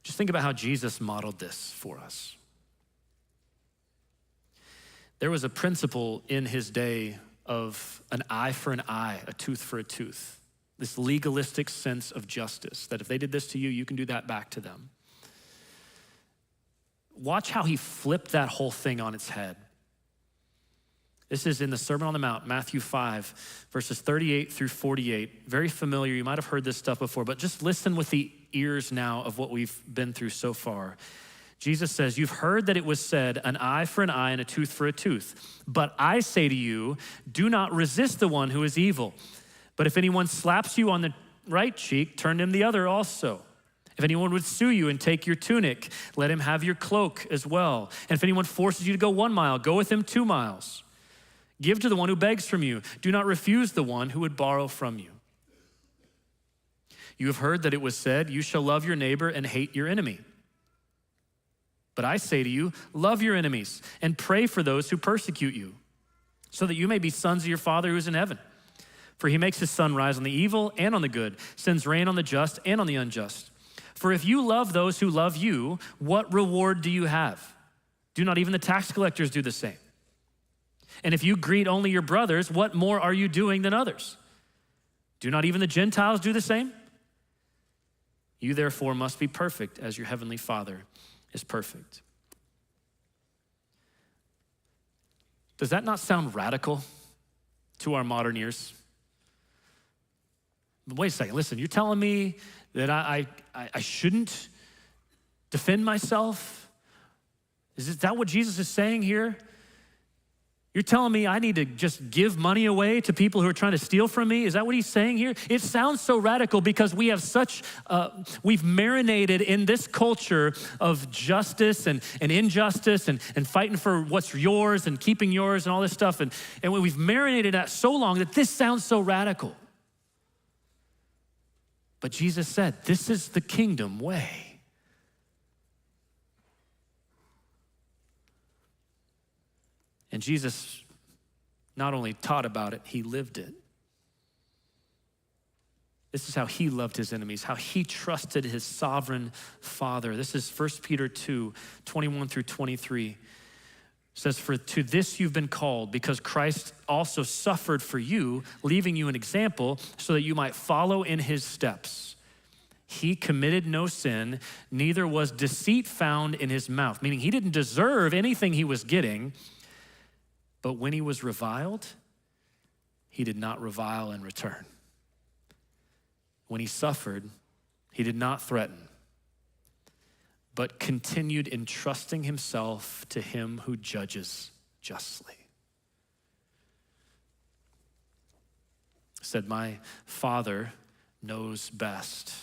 Just think about how Jesus modeled this for us. There was a principle in his day of an eye for an eye, a tooth for a tooth. This legalistic sense of justice, that if they did this to you, you can do that back to them. Watch how he flipped that whole thing on its head. This is in the Sermon on the Mount, Matthew 5, verses 38 through 48. Very familiar, you might have heard this stuff before, but just listen with the ears now of what we've been through so far. Jesus says, you've heard that it was said, an eye for an eye and a tooth for a tooth. But I say to you, do not resist the one who is evil. But if anyone slaps you on the right cheek, turn him the other also. If anyone would sue you and take your tunic, let him have your cloak as well. And if anyone forces you to go 1 mile, go with him 2 miles. Give to the one who begs from you. Do not refuse the one who would borrow from you. You have heard that it was said, you shall love your neighbor and hate your enemy. But I say to you, love your enemies and pray for those who persecute you, so that you may be sons of your Father who is in heaven. For he makes his sun rise on the evil and on the good, sends rain on the just and on the unjust. For if you love those who love you, what reward do you have? Do not even the tax collectors do the same? And if you greet only your brothers, what more are you doing than others? Do not even the Gentiles do the same? You therefore must be perfect as your heavenly Father is perfect. Does that not sound radical to our modern ears? Wait a second, listen, you're telling me that I shouldn't defend myself? Is that what Jesus is saying here? You're telling me I need to just give money away to people who are trying to steal from me? Is that what he's saying here? It sounds so radical because we have we've marinated in this culture of justice and injustice and fighting for what's yours and keeping yours and all this stuff. And we've marinated that so long that this sounds so radical. But Jesus said, this is the kingdom way. And Jesus not only taught about it, he lived it. This is how he loved his enemies, how he trusted his sovereign Father. This is 1 Peter 2, 21 through 23. It says, for to this you've been called, because Christ also suffered for you, leaving you an example so that you might follow in his steps. He committed no sin, neither was deceit found in his mouth, meaning he didn't deserve anything he was getting. But when he was reviled, he did not revile in return. When he suffered, he did not threaten, but continued entrusting himself to him who judges justly. He said, my Father knows best.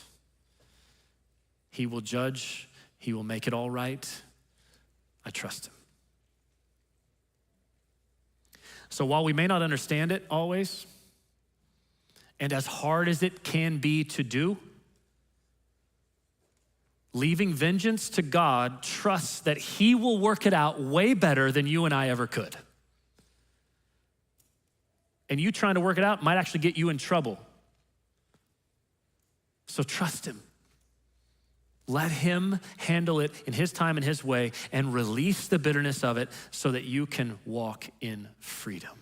He will judge, he will make it all right. I trust him. So while we may not understand it always, and as hard as it can be to do, leaving vengeance to God trusts that he will work it out way better than you and I ever could. And you trying to work it out might actually get you in trouble. So trust him. Let him handle it in his time and his way and release the bitterness of it so that you can walk in freedom.